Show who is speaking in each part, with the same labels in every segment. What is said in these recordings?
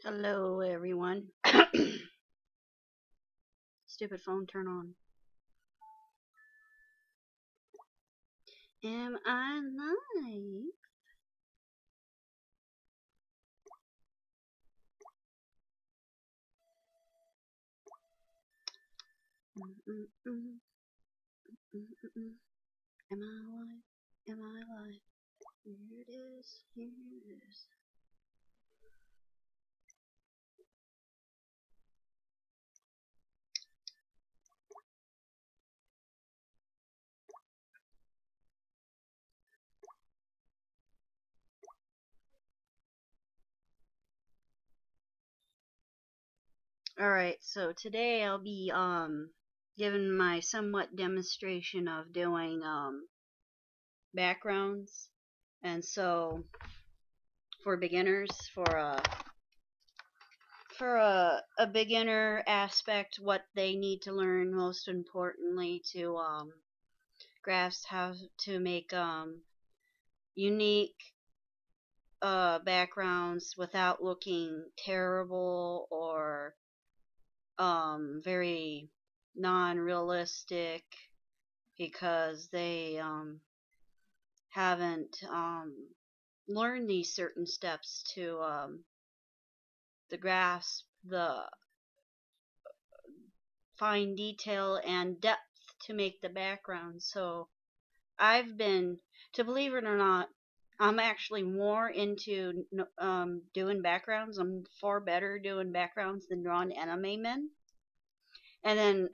Speaker 1: Hello, everyone. Stupid phone, turn on. Am I live? Mm-mm-mm, mm-mm-mm. Am I live? Am I live? Here it is. Here it is. Alright, so today I'll be giving my somewhat demonstration of doing backgrounds. And so for beginners, for a beginner aspect, what they need to learn most importantly to grasp how to make unique backgrounds without looking terrible or very non-realistic because they haven't learned these certain steps to grasp the fine detail and depth to make the background. So I've been, to believe it or not, I'm actually more into doing backgrounds. I'm far better doing backgrounds than drawing anime men. And then,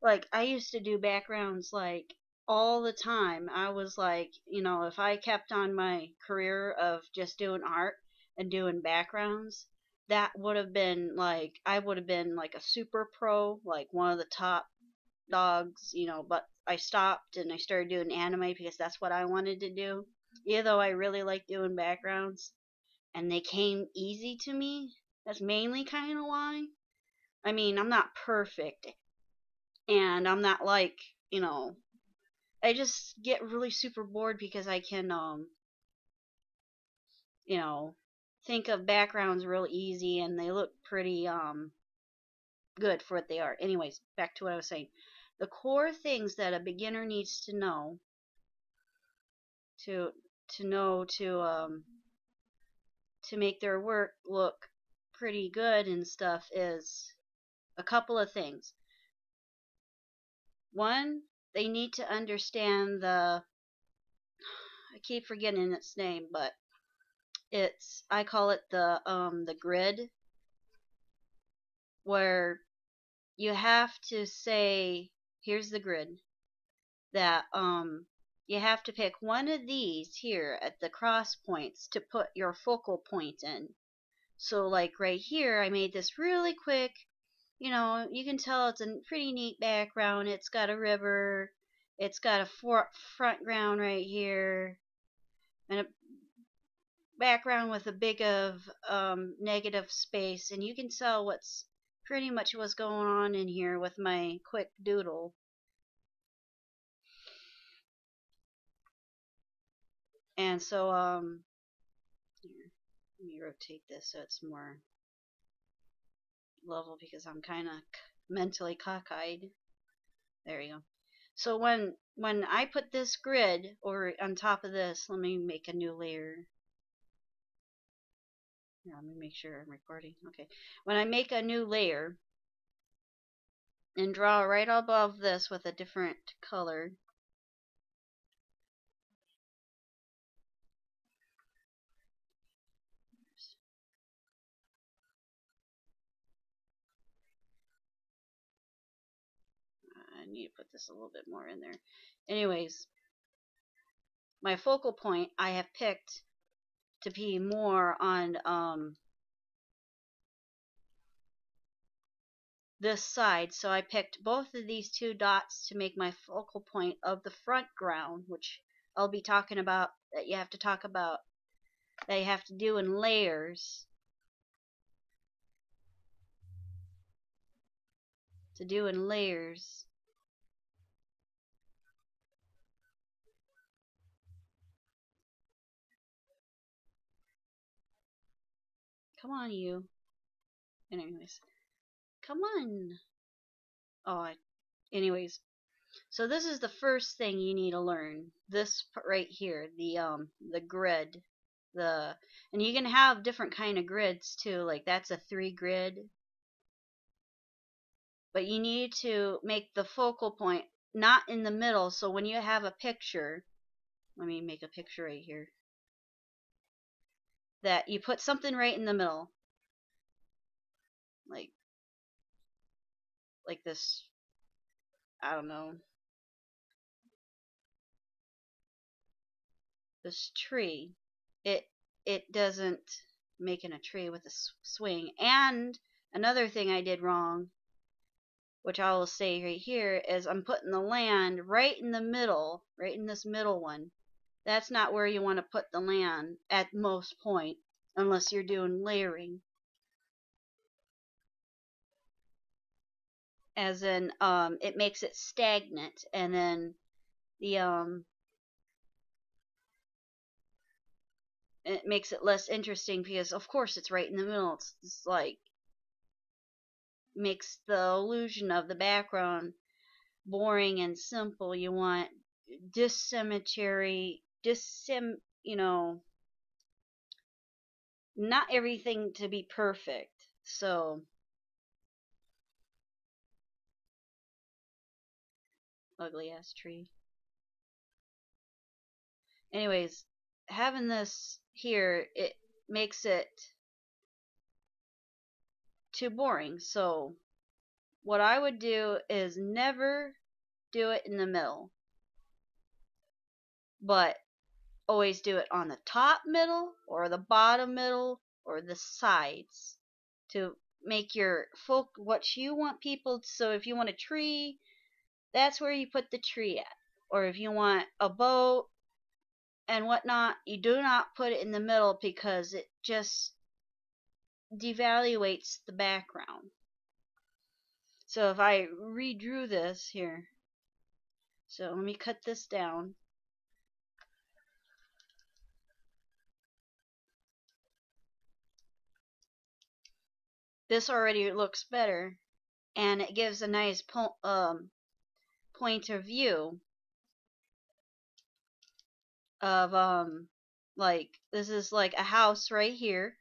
Speaker 1: like, I used to do backgrounds like all the time. I was like, if I kept on my career of just doing art and doing backgrounds, that would have been like, I would have been like a super pro, like one of the top dogs. But I stopped and I started doing anime because that's what I wanted to do. Even though I really like doing backgrounds and they came easy to me, that's mainly kind of why. I mean, I'm not perfect and I'm not like, you know, I just get really super bored because I can, you know, think of backgrounds real easy and they look pretty, good for what they are. Anyways, back to what I was saying. The core things that a beginner needs to to know to make their work look pretty good and stuff is a couple of things. One, they need to understand I keep forgetting its name, but I call it the grid, where you have to say, here's the grid, that you have to pick one of these here at the cross points to put your focal point in. So like right here, I made this really quick. You can tell it's a pretty neat background. It's got a river. It's got a front ground right here, and a background with a big of negative space. And you can tell what's pretty much what's going on in here with my quick doodle. And so here, let me rotate this so it's more level because I'm kind of mentally cockeyed. There you go. So when I put this grid over on top of this, let me make a new layer. Yeah, let me make sure I'm recording. Okay. When I make a new layer and draw right above this with a different color, I need to put this a little bit more in there. Anyways, my focal point I have picked to be more on this side. So I picked both of these two dots to make my focal point of the front ground, which I'll be talking about, that you have to talk about, that you have to do in layers. To do in layers. Come on, you. Anyways, come on. Oh, anyways. So this is the first thing you need to learn. This right here, the grid, and you can have different kind of grids too. Like that's a 3 grid, but you need to make the focal point not in the middle. So when you have a picture, let me make a picture right here. That you put something right in the middle, like this. I don't know, this tree. It it doesn't making a tree with a swing. And another thing I did wrong, which I will say right here, is I'm putting the land right in the middle, right in this middle one. That's not where you want to put the land at most point, unless you're doing layering. As in, it makes it stagnant, and then the it makes it less interesting because, of course, it's right in the middle. It's like makes the illusion of the background boring and simple. You want dissymmetry, not everything to be perfect. So, ugly ass tree. Anyways, having this here, it makes it too boring. So, what I would do is never do it in the middle, but always do it on the top middle or the bottom middle or the sides to make your folk what you want people. So if you want a tree, that's where you put the tree at. Or if you want a boat and whatnot, you do not put it in the middle because it just devaluates the background. So if I redrew this here, so let me cut this down. This already looks better, and it gives a nice point of view of like this is like a house right here.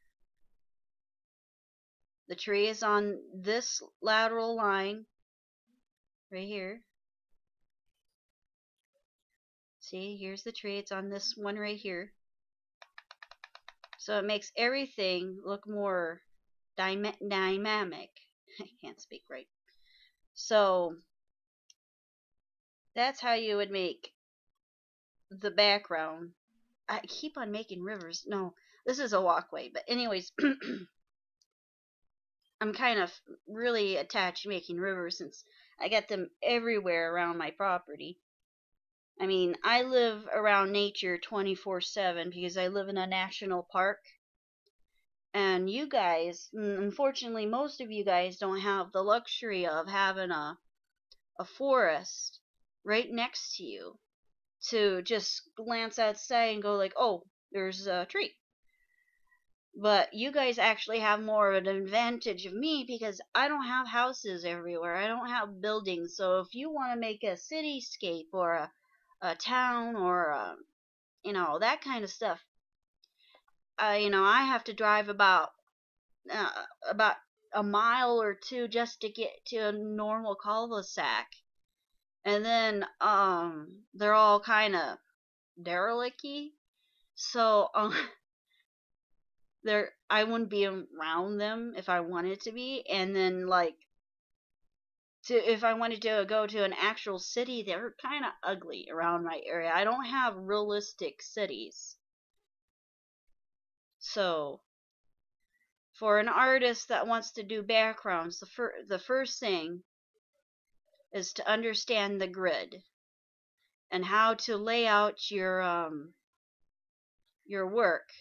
Speaker 1: The tree is on this lateral line right here. See, here's the tree. It's on this one right here. So it makes everything look more dynamic. I can't speak right. So that's how you would make the background. I keep on making rivers. No, this is a walkway. But anyways, I'm kind of really attached to making rivers since I got them everywhere around my property. I mean, I live around nature 24/7 because I live in a national park. And you guys, unfortunately, most of you guys don't have the luxury of having a forest right next to you to just glance outside and go like, oh, there's a tree. But you guys actually have more of an advantage of me because I don't have houses everywhere. I don't have buildings. So if you want to make a cityscape or a town or that kind of stuff, I have to drive about a mile or two just to get to a normal cul-de-sac, and then they're all kind of derelict-y. So I wouldn't be around them if I wanted to be, and then like if I wanted to go to an actual city, they're kind of ugly around my area. I don't have realistic cities. So for an artist that wants to do backgrounds, the first thing is to understand the grid and how to lay out your work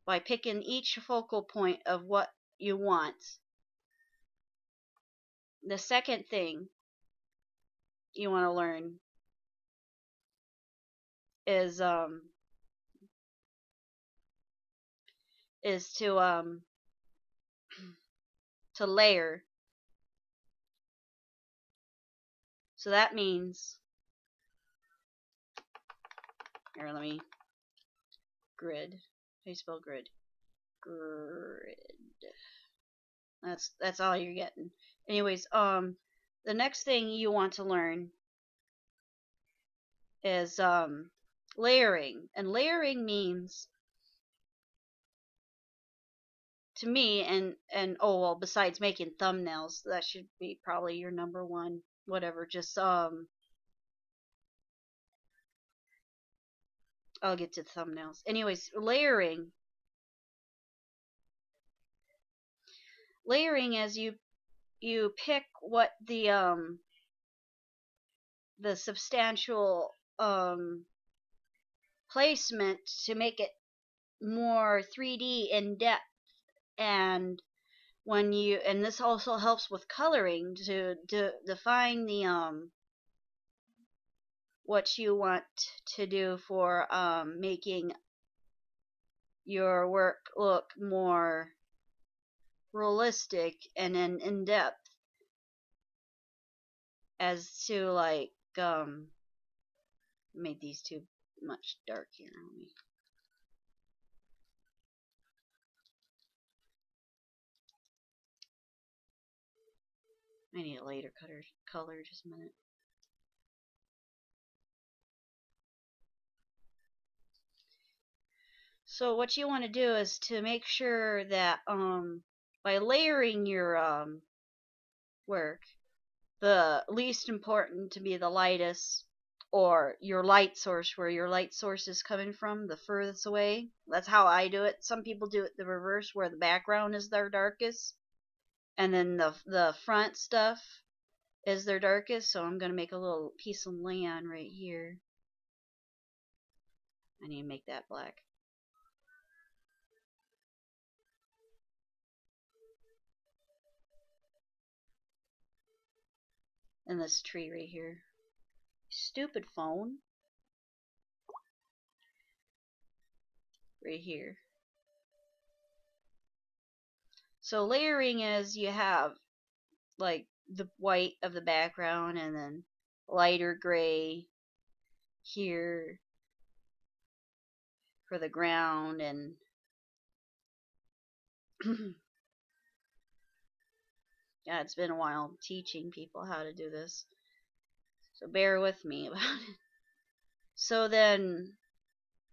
Speaker 1: by picking each focal point of what you want. The second thing you want to learn is to to layer. So that means, here, let me, grid. How do you spell grid? Grid. That's all you're getting. Anyways, the next thing you want to learn is layering. And layering means, to me, and oh well, besides making thumbnails, that should be probably your number one, whatever, just I'll get to the thumbnails. Anyways, layering is you pick what the substantial placement to make it more 3D in depth. And when you, and this also helps with coloring to define the what you want to do for making your work look more realistic and in depth, as to like made these too much dark here. I need a later color, just a minute. So what you want to do is to make sure that by layering your work, the least important to be the lightest, or your light source, where your light source is coming from, the furthest away. That's how I do it. Some people do it the reverse, where the background is their darkest, and then the front stuff is their darkest. So I'm going to make a little piece of land right here. I need to make that black. And this tree right here. Stupid phone. Right here. So layering is, you have like the white of the background, and then lighter gray here for the ground, and yeah, it's been a while teaching people how to do this, so bear with me about it. So then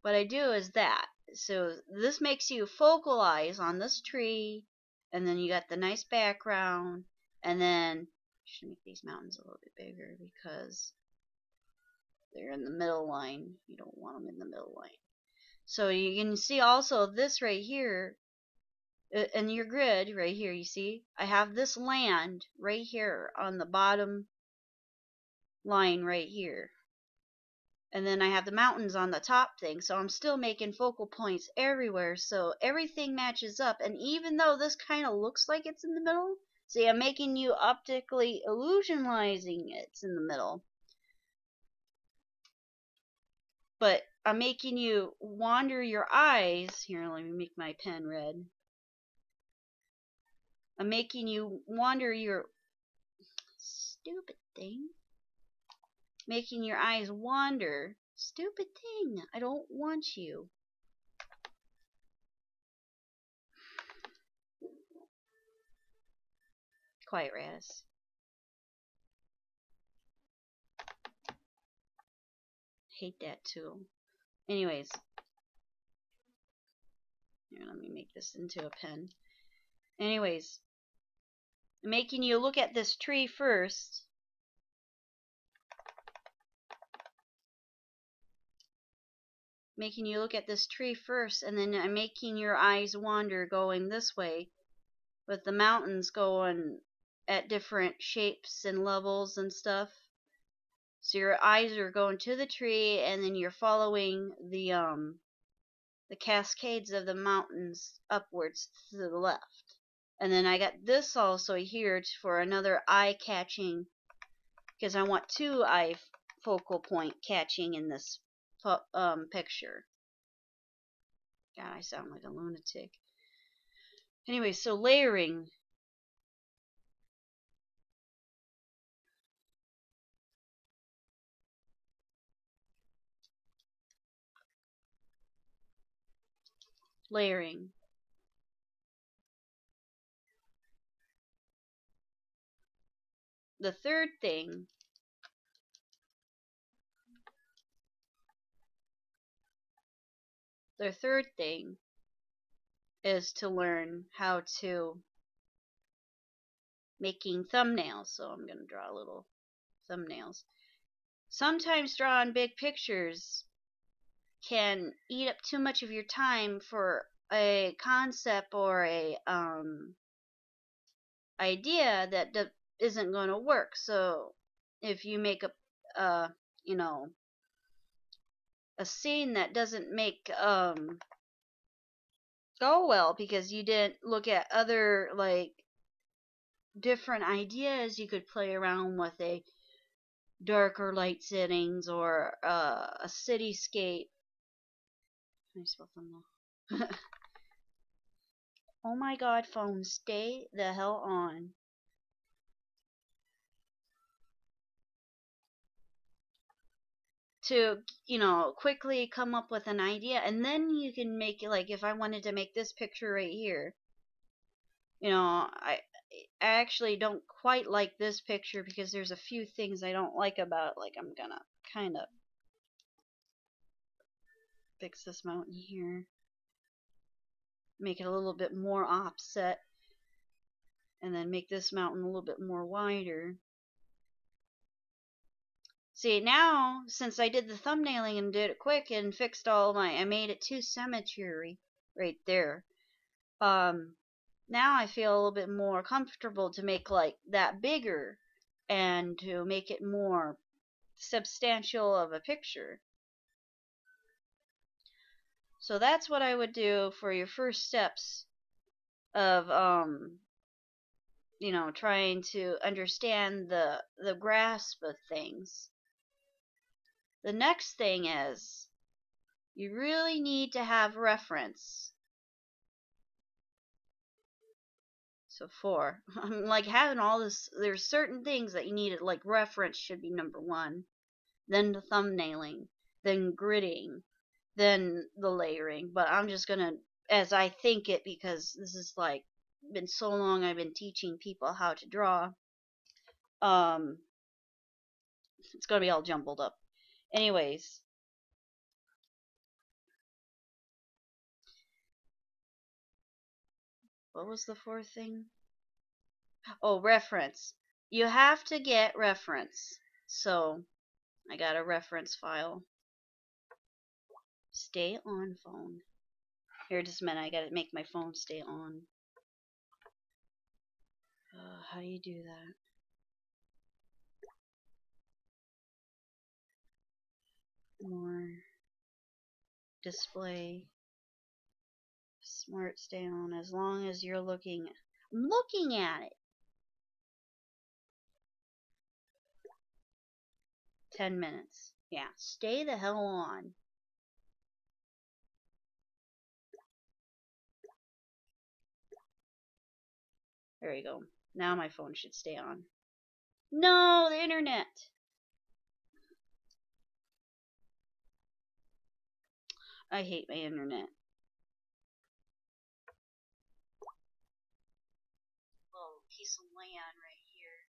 Speaker 1: what I do is that, so this makes you focalize on this tree, and then you got the nice background, and then I should make these mountains a little bit bigger because they're in the middle line. You don't want them in the middle line. So you can see also this right here in your grid right here. You see I have this land right here on the bottom line right here, and then I have the mountains on the top thing. So I'm still making focal points everywhere, so everything matches up. And even though this kind of looks like it's in the middle, see, I'm making you optically illusionizing it's in the middle, but I'm making you wander your eyes. Here, let me make my pen red. I'm making you wander your stupid thing. Making your eyes wander. Stupid thing. I don't want you. Quiet, Raz. Hate that tool. Anyways. Here, let me make this into a pen. Anyways. I'm making you look at this tree first. Making you look at this tree first, and then I'm making your eyes wander going this way, with the mountains going at different shapes and levels and stuff. So your eyes are going to the tree, and then you're following the cascades of the mountains upwards to the left. And then I got this also here for another eye catching, because I want two eye focal point catching in this picture. God, I sound like a lunatic. Anyway, so layering. layering. The third thing is to learn how to making thumbnails. So I'm going to draw little thumbnails. Sometimes drawing big pictures can eat up too much of your time for a concept or a idea that isn't going to work. So if you make a you know, a scene that doesn't make go well because you didn't look at other like different ideas, you could play around with a darker light settings or a cityscape. Can I spell thumbnail? Oh my god, phone, stay the hell on. To, you know, quickly come up with an idea, and then you can make it, like if I wanted to make this picture right here, you know, I actually don't quite like this picture because there's a few things I don't like about it. Like I'm gonna kind of fix this mountain here, make it a little bit more offset, and then make this mountain a little bit more wider. See, now, since I did the thumbnailing and did it quick and fixed all I made it too cemetery right there. Now I feel a little bit more comfortable to make like that bigger and to make it more substantial of a picture. So that's what I would do for your first steps of you know, trying to understand the grasp of things. The next thing is you really need to have reference. So 4. I'm like having all this, there's certain things that you need, like reference should be number 1. Then the thumbnailing, then gridding, then the layering. But I'm just gonna, as I think it, because this is like been so long I've been teaching people how to draw. It's gonna be all jumbled up. Anyways, what was the 4th thing? Oh, reference. You have to get reference. So I got a reference file. Stay on phone. Here, just a minute. I gotta make my phone stay on. How do you do that? More display. Smart stay on as long as you're looking. I'm looking at it. 10 minutes. Yeah, stay the hell on. There you go. Now my phone should stay on. No, the internet. I hate my internet. Little piece of land right here.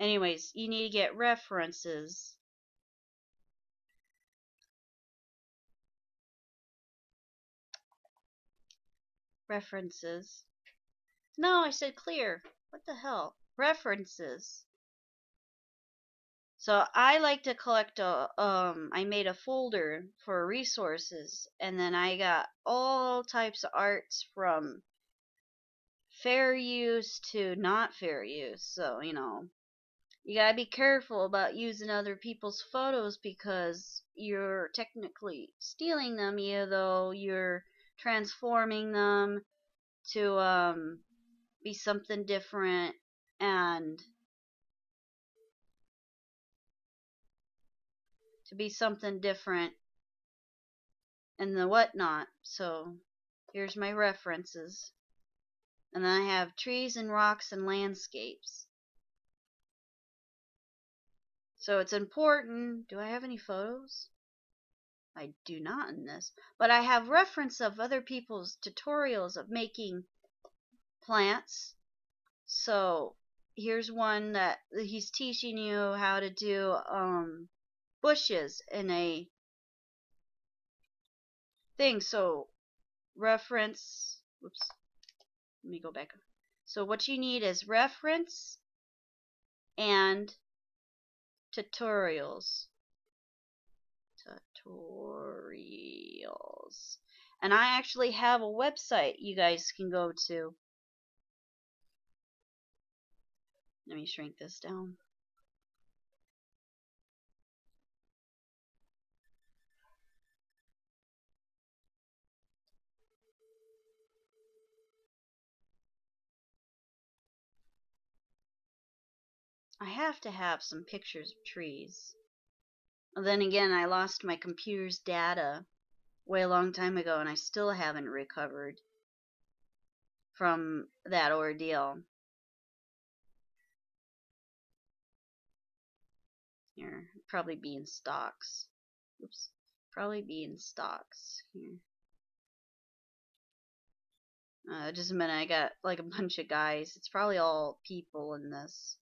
Speaker 1: Anyways, you need to get references. References. No, I said clear. What the hell? References. So I like to collect I made a folder for resources, and then I got all types of arts from fair use to not fair use. So, you know, you gotta be careful about using other people's photos because you're technically stealing them, even though you're transforming them to be something different and and the whatnot. So here's my references. And then I have trees and rocks and landscapes. So it's important. Do I have any photos? I do not in this. But I have reference of other people's tutorials of making plants. So here's one that he's teaching you how to do bushes in a thing. So reference, whoops, let me go back. So what you need is reference and tutorials. And I actually have a website you guys can go to. Let me shrink this down. I have to have some pictures of trees. And then again, I lost my computer's data way a long time ago, and I still haven't recovered from that ordeal. Here, probably be in stocks. Oops, probably be in stocks here. Just a minute, I got like a bunch of guys. It's probably all people in this.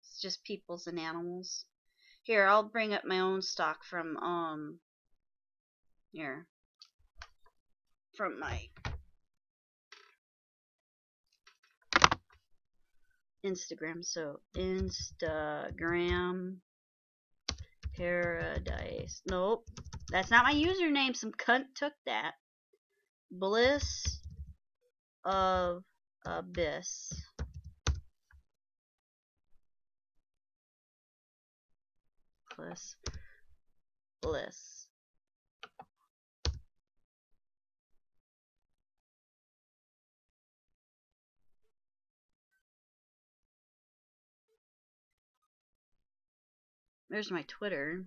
Speaker 1: It's just peoples and animals. Here, I'll bring up my own stock from here. From my Instagram. So Instagram Paradise. Nope. That's not my username. Some cunt took that. Bliss of Abyss. Bliss. There's my Twitter.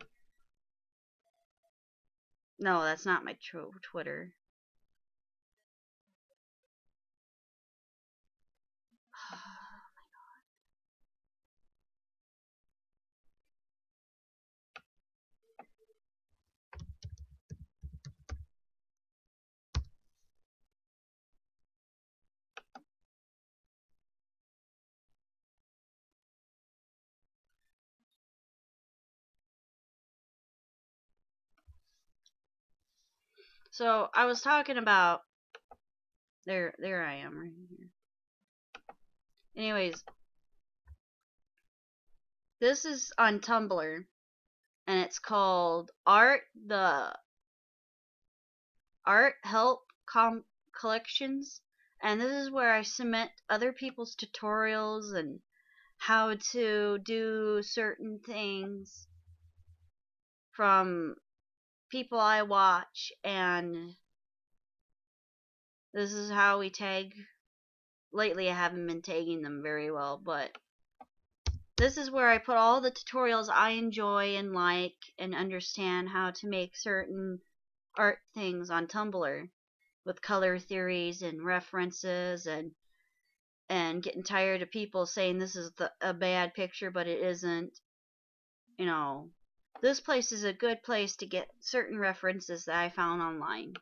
Speaker 1: No, that's not my Twitter. So I was talking about there I am right here. Anyways, this is on Tumblr and it's called Art Help Collections, and this is where I submit other people's tutorials and how to do certain things from people I watch, and this is how we tag. Lately I haven't been tagging them very well, but this is where I put all the tutorials I enjoy and like and understand how to make certain art things on Tumblr with color theories and references, and getting tired of people saying this is a bad picture, but it isn't. You know, this place is a good place to get certain references that I found online.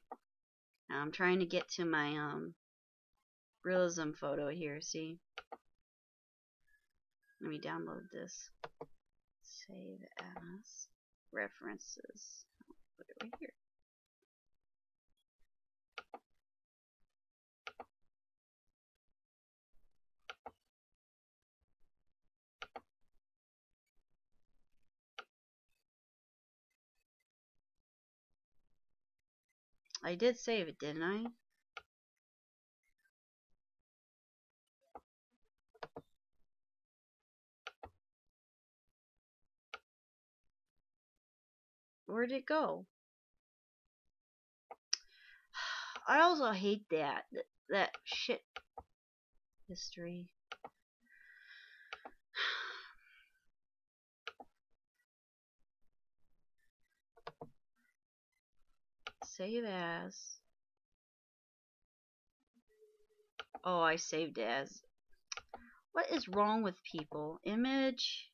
Speaker 1: Now I'm trying to get to my realism photo here. See, let me download this. Save as references. I'll put it right here. I did save it, didn't I? Where'd it go? I also hate that shit history. Save as. Oh, I saved as. What is wrong with people? Image.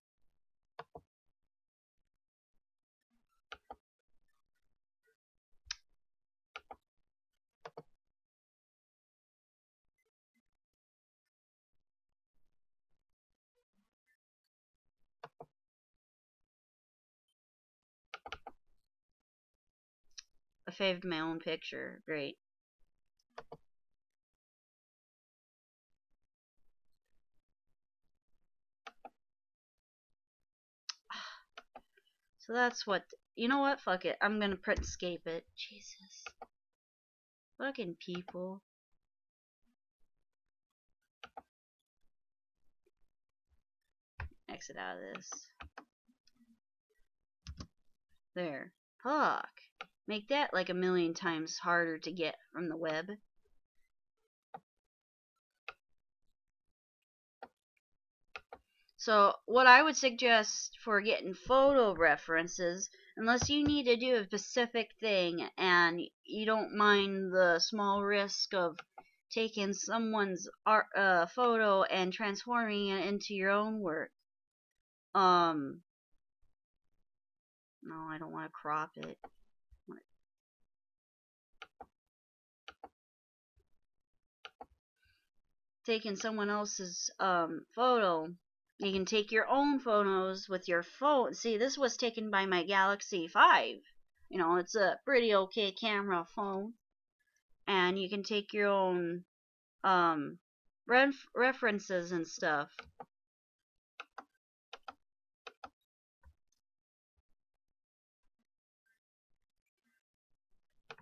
Speaker 1: I saved my own picture. Great. So that's what. You know what? Fuck it. I'm gonna print escape it. Jesus. Fucking people. Exit out of this. There. Fuck. Make that like a million times harder to get from the web. So what I would suggest for getting photo references, unless you need to do a specific thing and you don't mind the small risk of taking someone's art, photo and transforming it into your own work. No, I don't want to crop it. Taking someone else's photo, you can take your own photos with your phone. See, this was taken by my Galaxy 5. You know, it's a pretty okay camera phone. And you can take your own references and stuff.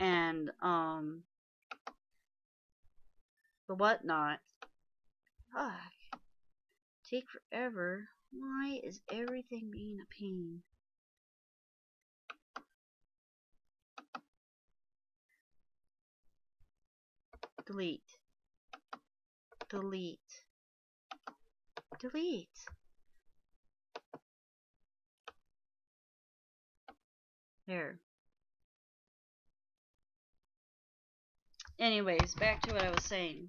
Speaker 1: And the whatnot. Fuck. Take forever. Why is everything being a pain? Delete. Delete. Delete. There. Anyways, back to what I was saying.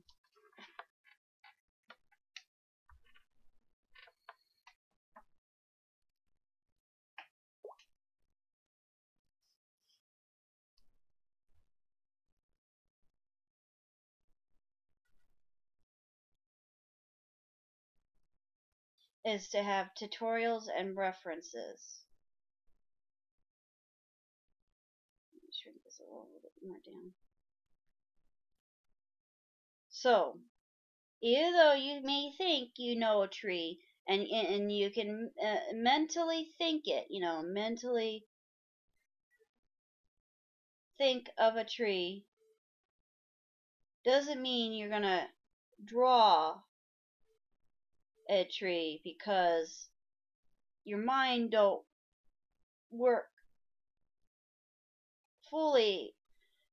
Speaker 1: Is to have tutorials and references. Let me shrink this a little bit more down. So, even though you may think you know a tree, and you can mentally think it, you know, mentally think of a tree, doesn't mean you're gonna draw a tree, because your mind don't work fully,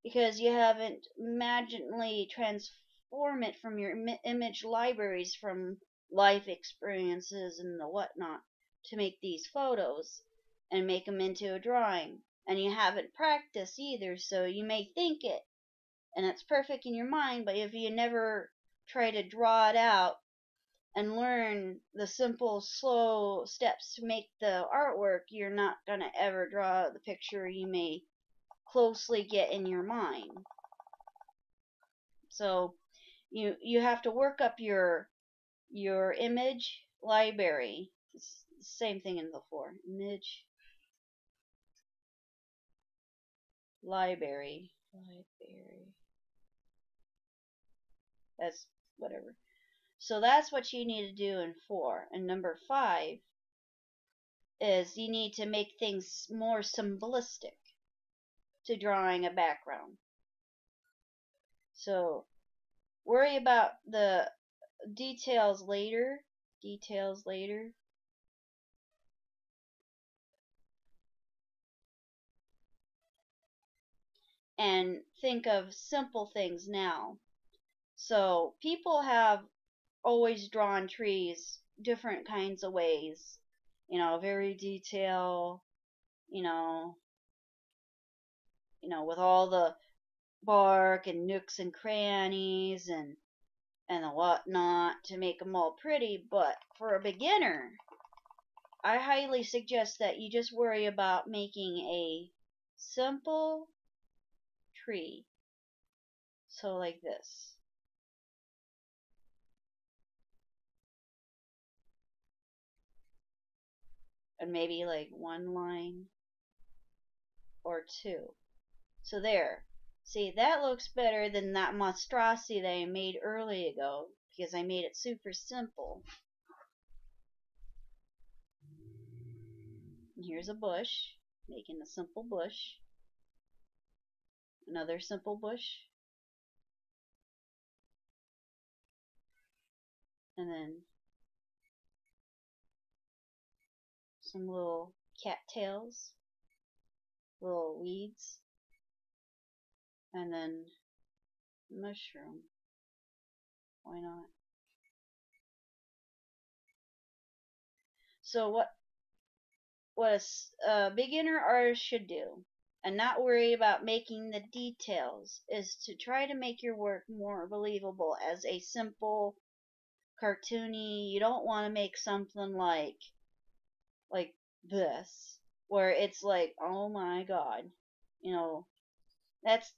Speaker 1: because you haven't imaginally transformed it from your image libraries from life experiences and the whatnot to make these photos and make them into a drawing. And you haven't practiced either, so you may think it and it's perfect in your mind, but if you never try to draw it out and learn the simple, slow steps to make the artwork, you're not going to ever draw the picture you may closely get in your mind. So you have to work up your image library. It's the same thing in the four. Image library. That's whatever. So that's what you need to do in 4. And number 5 is you need to make things more simplistic to drawing a background. So worry about the details later. And think of simple things now. So people have always drawn trees different kinds of ways. You know, very detail, you know, with all the bark and nooks and crannies and the whatnot to make them all pretty. But for a beginner, I highly suggest that you just worry about making a simple tree. So like this. And maybe like one line or two. So there. See, that looks better than that monstrosity that I made early ago because I made it super simple. And here's a bush, making a simple bush. Another simple bush. And then some little cattails, little weeds, and then mushroom. Why not? So what a beginner artist should do, and not worry about making the details, is to try to make your work more believable as a simple cartoony. You don't want to make something like this where it's like, oh my god, you know, that's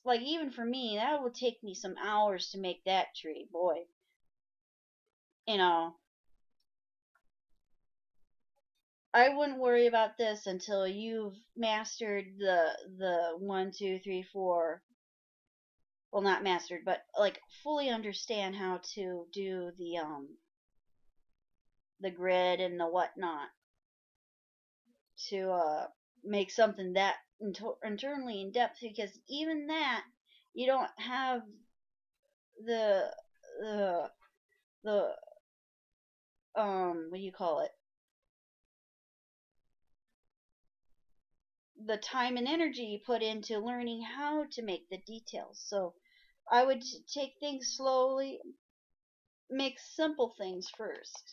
Speaker 1: like, even for me, that would take me some hours to make that tree, boy. You know, I wouldn't worry about this until you've mastered the 1, 2, 3, 4. Well, not mastered, but like fully understand how to do the grid and the whatnot to make something that internally in depth, because even that, you don't have the the the what do you call it, the time and energy you put into learning how to make the details. So I would take things slowly, make simple things first.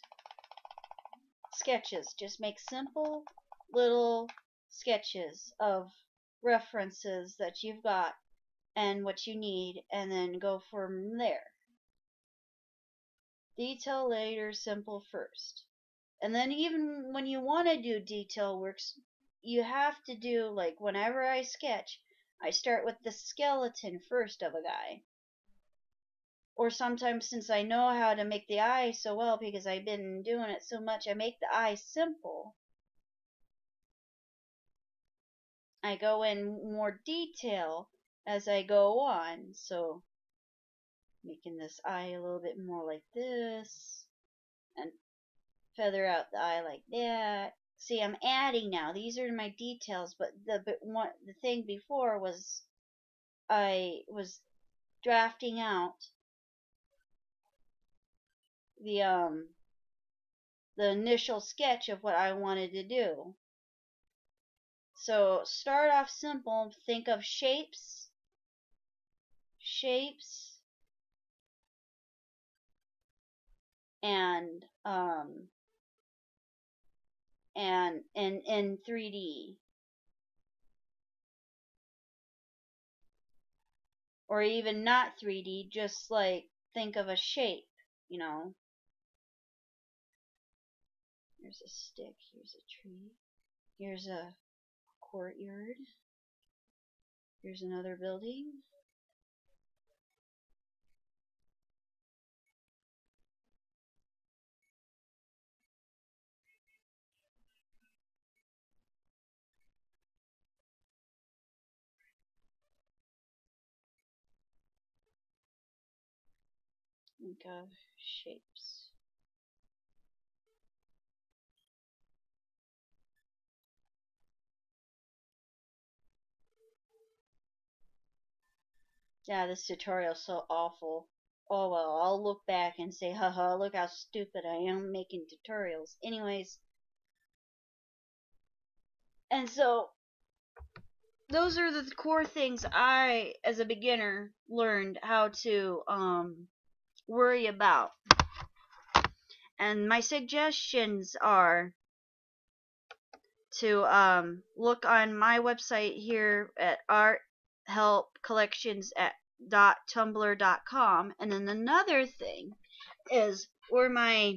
Speaker 1: Sketches, just make simple little sketches of references that you've got and what you need, and then go from there. Detail later, simple first. And then even when you want to do detail works, you have to do, like, whenever I sketch, I start with the skeleton first of a guy. Or sometimes, since I know how to make the eye so well because I've been doing it so much, I make the eye simple. I go in more detail as I go on. So making this eye a little bit more like this, and feather out the eye like that. See, I'm adding now. These are my details, but the thing before was I was drafting out the the initial sketch of what I wanted to do. So start off simple. Think of shapes, and in 3D, or even not 3D. Just like think of a shape, you know. Here's a stick. Here's a tree. Here's a courtyard. Here's another building. Think of shapes. Yeah, this tutorial's so awful. Oh well, I'll look back and say, haha, look how stupid I am making tutorials. Anyways, and so those are the core things I, as a beginner, learned how to worry about. And my suggestions are to look on my website here at arthelpcollections.tumblr.com. And then another thing is where my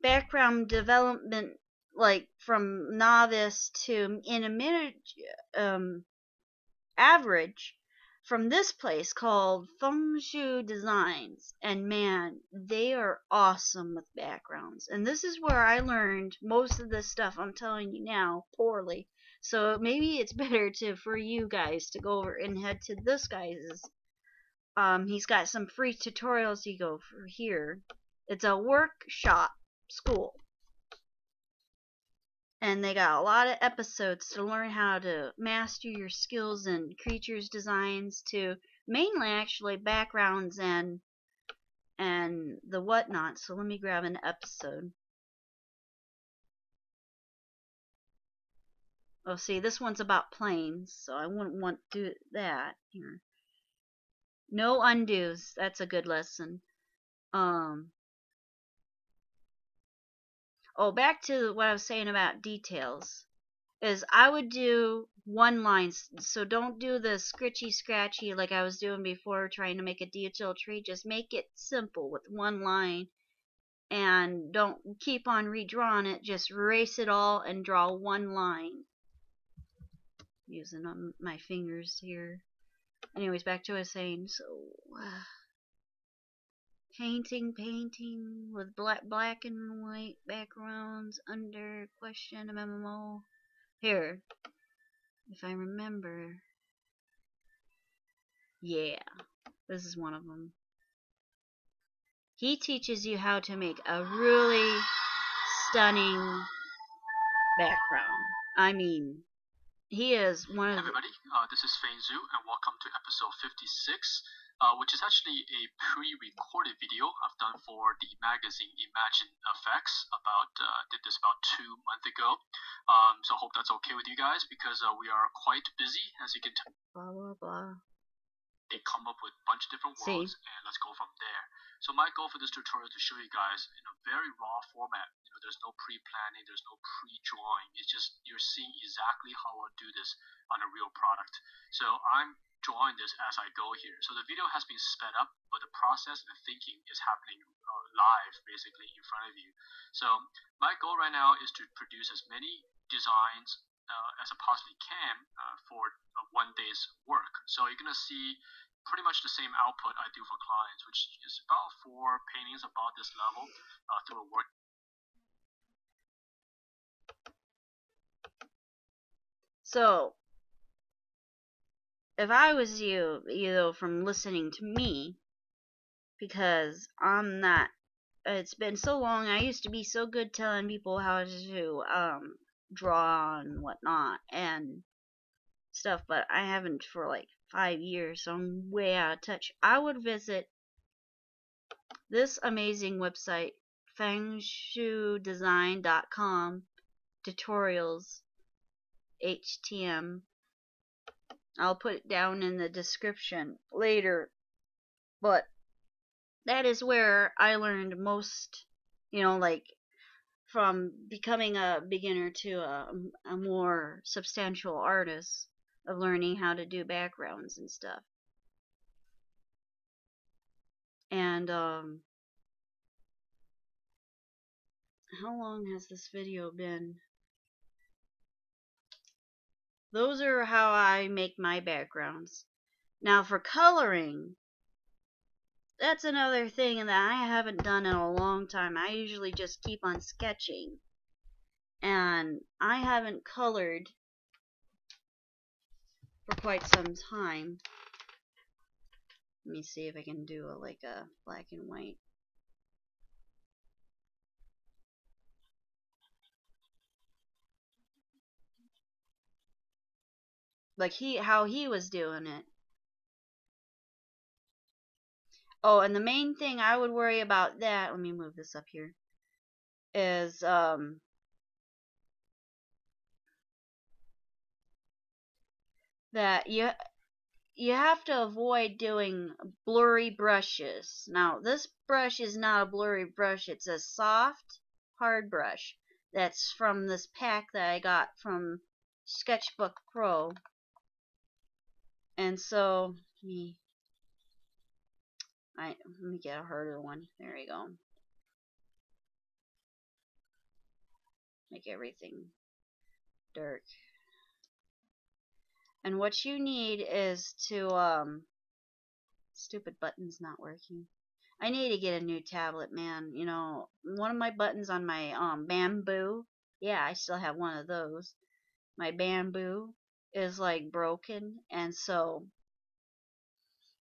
Speaker 1: background development, like from novice to intermediate, average, from this place called Feng Shui Designs. And man, they are awesome with backgrounds. And this is where I learned most of this stuff I'm telling you now poorly. So maybe it's better for you guys to go over and head to this guy's. He's got some free tutorials you go for here. It's a workshop school. And they got a lot of episodes to learn how to master your skills in creatures designs, to mainly actually backgrounds and the whatnot. So let me grab an episode. Oh, see, this one's about planes, so I wouldn't want to do that here. No undos. That's a good lesson. Oh, back to what I was saying about details. Is I would do one line, so don't do the scratchy like I was doing before trying to make a detail tree. Just make it simple with one line, and don't keep on redrawing it. Just erase it all and draw one line using my fingers here. Anyways, back to what I was saying. So painting with black and white backgrounds under question MMO. Here, if I remember. Yeah, this is one of them. He teaches you how to make a really stunning background. I mean, he is one of
Speaker 2: Hey everybody, this is Feng Zhu, and welcome to episode 56, which is actually a pre-recorded video I've done for the magazine Imagine Effects. Did this about 2 months ago. So I hope that's okay with you guys, because we are quite busy, as you can tell.
Speaker 1: Blah blah blah.
Speaker 2: They come up with a bunch of different worlds, and let's go from there. So my goal for this tutorial is to show you guys in a very raw format. There's no pre-planning, there's no pre-drawing. It's just you're seeing exactly how I'll do this on a real product. So I'm drawing this as I go here. So the video has been sped up, but the process and the thinking is happening live, basically in front of you. So my goal right now is to produce as many designs as I possibly can for 1 day's work. So you're gonna see pretty much the same output I do for clients, which is about 4 paintings about this level through a work.
Speaker 1: So, if I was you, from listening to me, because I'm not, it's been so long, I used to be so good telling people how to draw and whatnot and stuff, but I haven't for like 5 years, so I'm way out of touch. I would visit this amazing website, fengshuidesign.com, tutorials, HTM. I'll put it down in the description later, but that is where I learned most, like from becoming a beginner to a more substantial artist, of learning how to do backgrounds and stuff. And how long has this video been? Those are how I make my backgrounds. Now for coloring, that's another thing that I haven't done in a long time. I usually just keep on sketching, and I haven't colored for quite some time. Let me see if I can do like a black and white. Like how he was doing it. Oh, and the main thing I would worry about that, let me move this up here, is that you have to avoid doing blurry brushes. Now, this brush is not a blurry brush, it's a soft, hard brush. that's from this pack that I got from Sketchbook Pro. And so, let me get a harder one. There we go. Make everything dark. And what you need is to, stupid button's not working. I need to get a new tablet, man. You know, one of my buttons on my Bamboo, yeah, I still have one of those. My Bamboo is like broken, and so,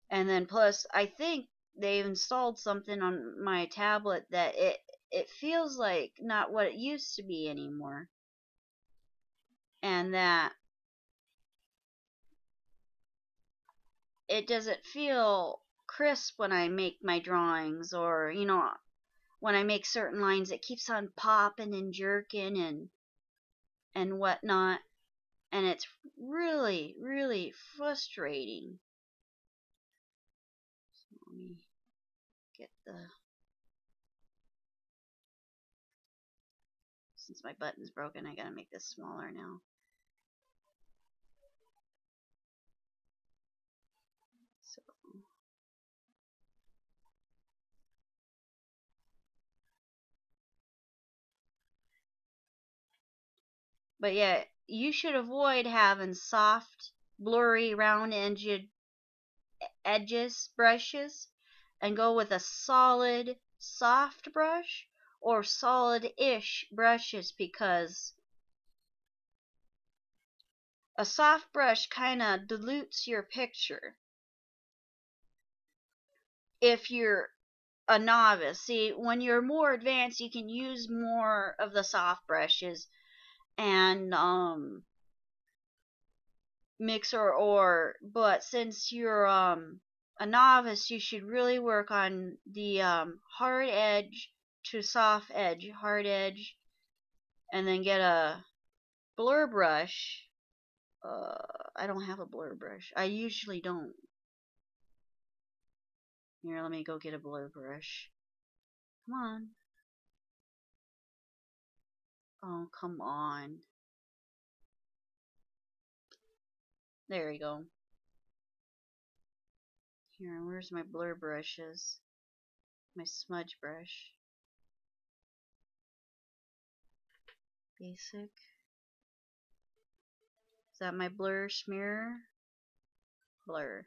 Speaker 1: and then plus I think they've installed something on my tablet that it feels like not what it used to be anymore, and that it doesn't feel crisp when I make my drawings, or you know, when I make certain lines, it keeps on popping and jerking and whatnot, and it's really, really frustrating. So let me get the, since my button's broken, I gotta make this smaller now. So but yeah, you should avoid having soft, blurry, round edges brushes, and go with a solid, soft brush or solid-ish brushes, because a soft brush kind of dilutes your picture if you're a novice. See, when you're more advanced, you can use more of the soft brushes and mix but since you're a novice, you should really work on the hard edge to soft edge, hard edge, and then get a blur brush. I don't have a blur brush. I usually don't. Here, let me go get a blur brush. Come on. Oh, come on. There we go. Here, where's my blur brushes? My smudge brush. Basic. Is that my blur smear? Blur.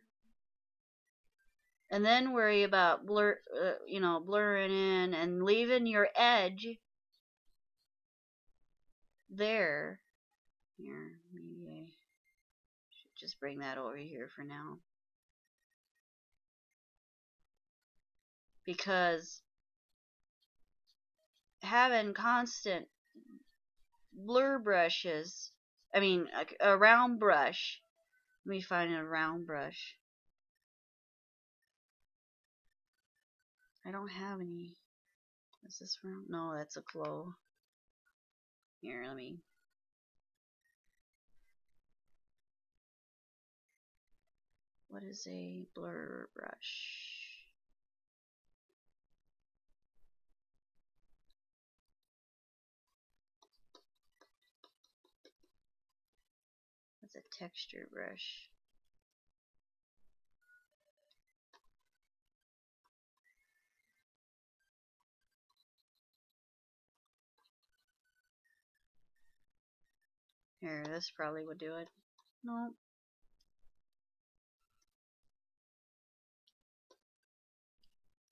Speaker 1: And then worry about blurring in and leaving your edge there. Here, maybe I should just bring that over here for now. Because having constant blur brushes, a round brush. Let me find a round brush. I don't have any. Is this round? No, that's a glow. Here, let me. What is a blur brush? What's a texture brush? Here, this probably would do it. No.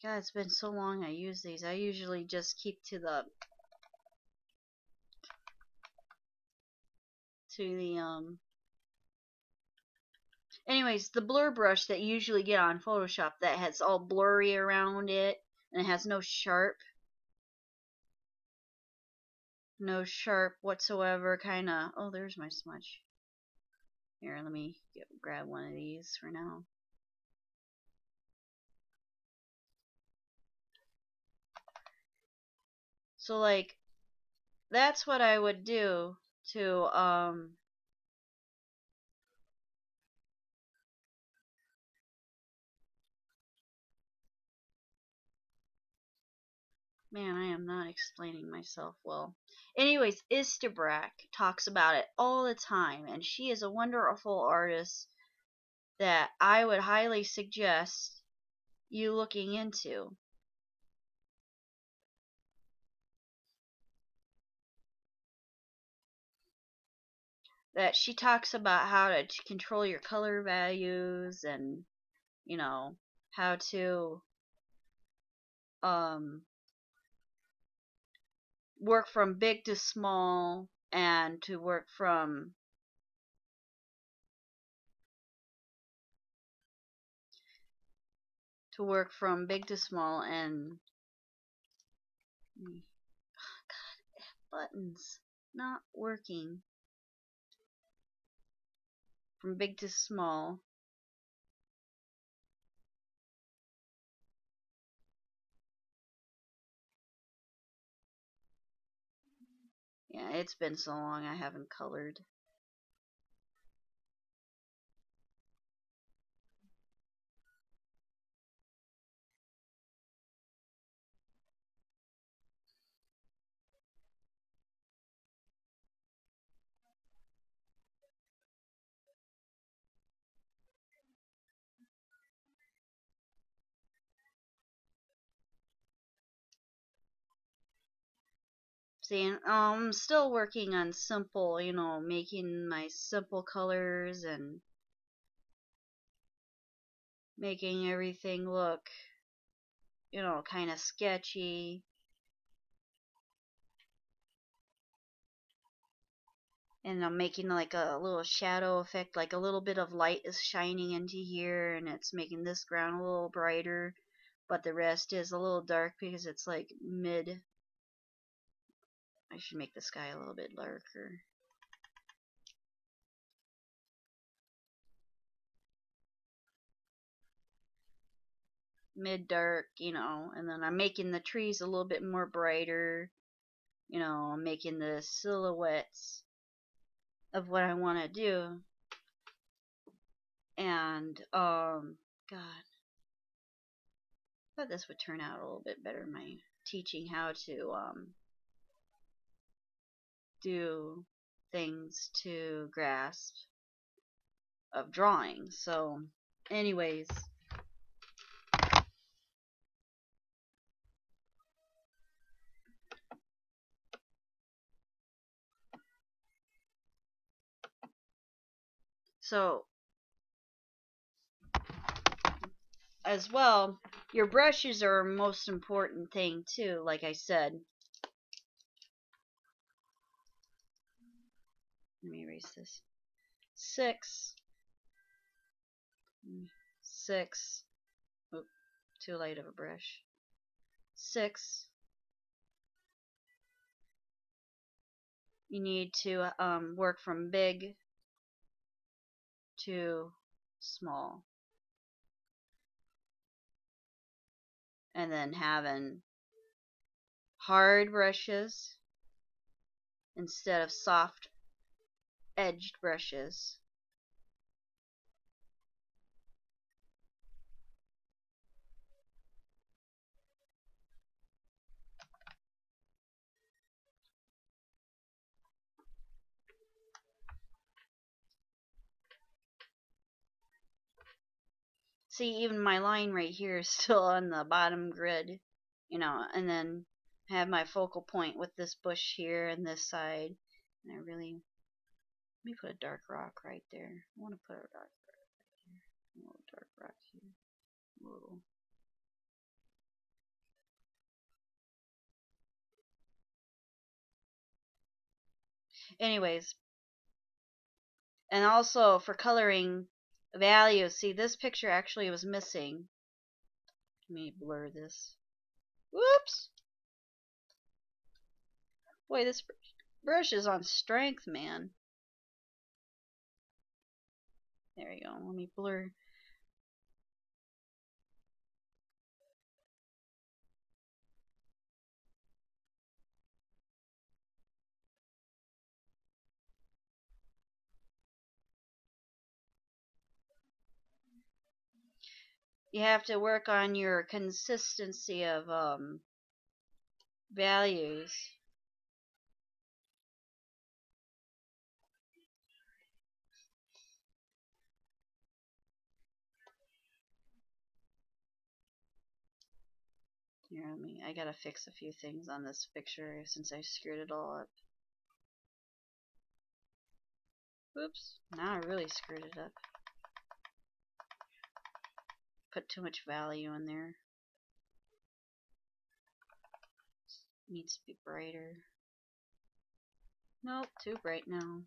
Speaker 1: God, it's been so long I use these. I usually just keep to the anyways, the blur brush that you usually get on Photoshop that has all blurry around it and it has no sharp whatsoever, kinda. Oh, there's my smudge. Here, let me grab one of these for now. So like, that's what I would do to Man, I am not explaining myself well. Anyways, Istabrack talks about it all the time, and she is a wonderful artist that I would highly suggest you looking into. That she talks about how to control your color values and, you know, how to um, work from big to small and to work from big to small and buttons not working from big to small. Yeah, it's been so long I haven't colored. See, I'm still working on simple, making my simple colors and making everything look, kind of sketchy. And I'm making like a little shadow effect, like a little bit of light is shining into here and it's making this ground a little brighter, but the rest is a little dark because it's like mid. I should make the sky a little bit darker. Mid dark, and then I'm making the trees a little bit more brighter. I'm making the silhouettes of what I want to do. And God, I thought this would turn out a little bit better. My teaching how to do things to grasp of drawing. So, anyways, so as well, your brushes are a most important thing too, like I said. Let me erase this. 6, 6. Oop, too light of a brush. 6. You need to work from big to small. And then having hard brushes instead of soft edged brushes. See, even my line right here is still on the bottom grid, and then have my focal point with this bush here and this side. And let me put a dark rock right there. I want to put a dark rock right here. A little dark rock here. A little. Anyways, and also for coloring values, see, this picture actually was missing. Let me blur this. Whoops! Boy, this brush is on strength, man. There we go. Let me blur. You have to work on your consistency of values. Here, I gotta fix a few things on this picture since I screwed it all up. Whoops, now I really screwed it up. Put too much value in there. Needs to be brighter. Nope, too bright now.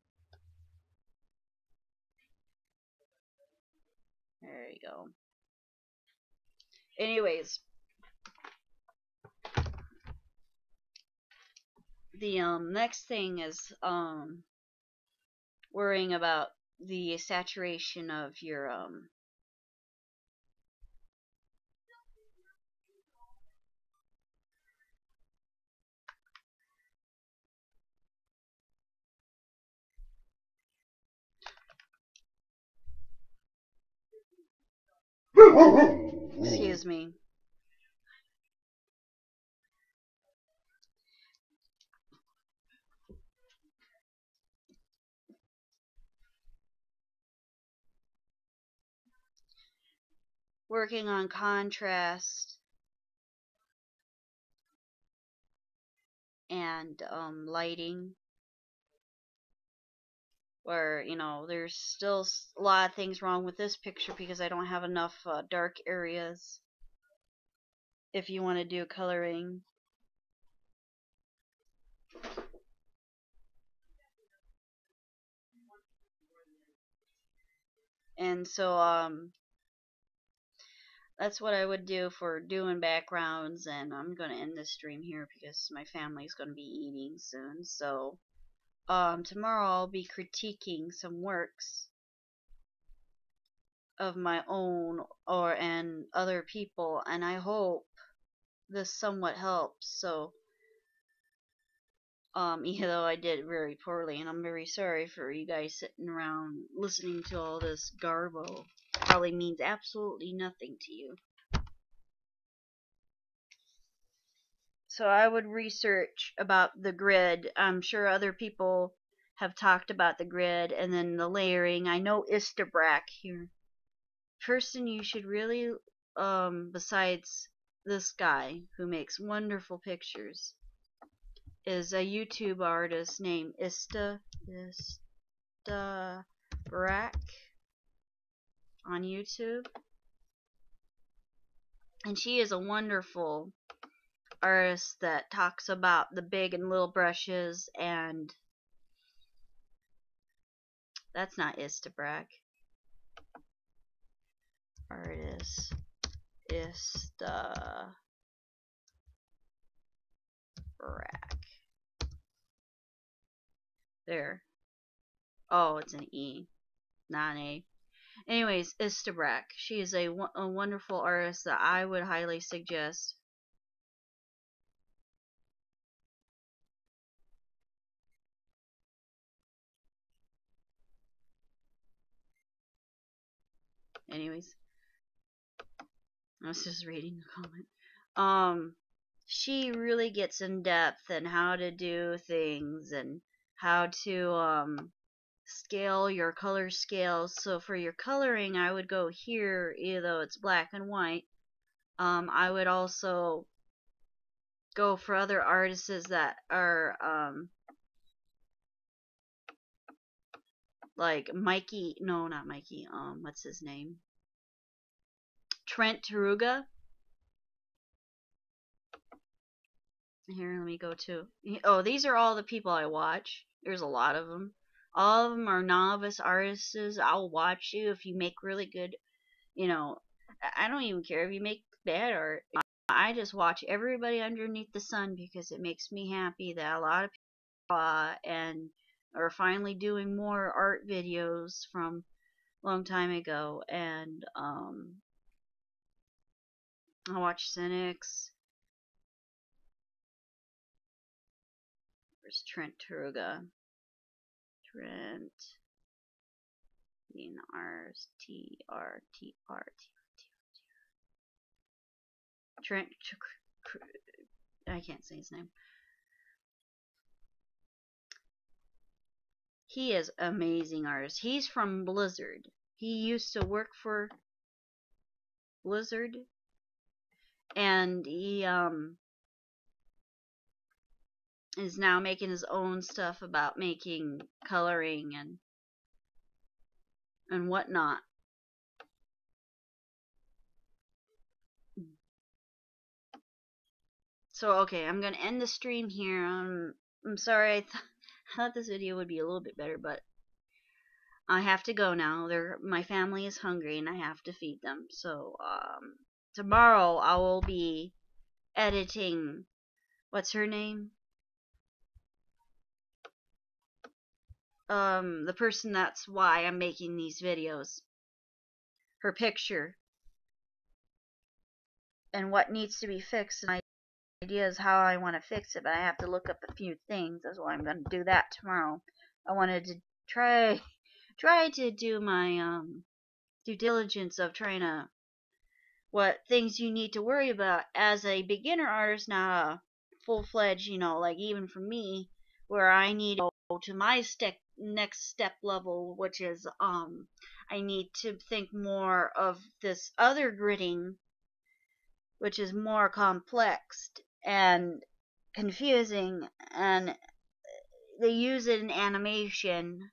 Speaker 1: There you go. Anyways, the next thing is worrying about the saturation of your excuse me. Working on contrast and lighting, where, you know, there's still a lot of things wrong with this picture because I don't have enough dark areas if you want to do coloring. And so that's what I would do for doing backgrounds, and I'm going to end this stream here because my family's going to be eating soon. So tomorrow I'll be critiquing some works of my own and other people, and I hope this somewhat helps. So even though I did very poorly, and I'm very sorry for you guys sitting around listening to all this garbo, probably means absolutely nothing to you. So I would research about the grid. I'm sure other people have talked about the grid, and then the layering. I know Istabrack here. Person you should really, besides this guy who makes wonderful pictures, is a YouTube artist named Istabrack on YouTube. And she is a wonderful artist that talks about the big and little brushes, and that's not Istabrack. Artist Istabrack. There. Oh, it's an E, not an A. Anyways, Istabrack. She is a wonderful artist that I would highly suggest. Anyways, I was just reading the comment. She really gets in depth in how to do things and how to scale your color scales. So for your coloring, I would go here, even though it's black and white. I would also go for other artists that are like Mikey, no, not Mikey, what's his name? Trent Taruga. Here, let me go to, oh, these are all the people I watch. There's a lot of them. All of them are novice artists. I'll watch you if you make really good, you know, I don't even care if you make bad art. I just watch everybody underneath the sun because it makes me happy that a lot of people and are finally doing more art videos from a long time ago. And I watch Cynics. Where's Trent Taruga? Trent Trent I can't say his name. He is amazing artist. He's from Blizzard. He used to work for Blizzard, and he is now making his own stuff about making coloring and whatnot. So okay, I'm gonna end the stream here. I'm sorry. I thought this video would be a little bit better, but I have to go now. My family is hungry and I have to feed them. So tomorrow I will be editing. What's her name? The person that's why I'm making these videos. Her picture and what needs to be fixed, and ideas how I want to fix it, but I have to look up a few things. That's why I'm going to do that tomorrow. I wanted to try to do my due diligence of trying to what things you need to worry about as a beginner artist, not a full-fledged, like even for me, where I need to go to my next step level, which is I need to think more of this other gridding, which is more complex and confusing, and they use it in animation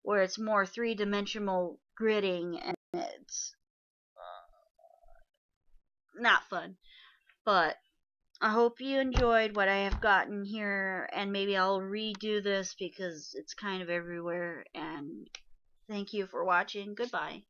Speaker 1: where it's more three-dimensional gridding, and it's not fun. But I hope you enjoyed what I have gotten here, and maybe I'll redo this because it's kind of everywhere. And thank you for watching. Goodbye.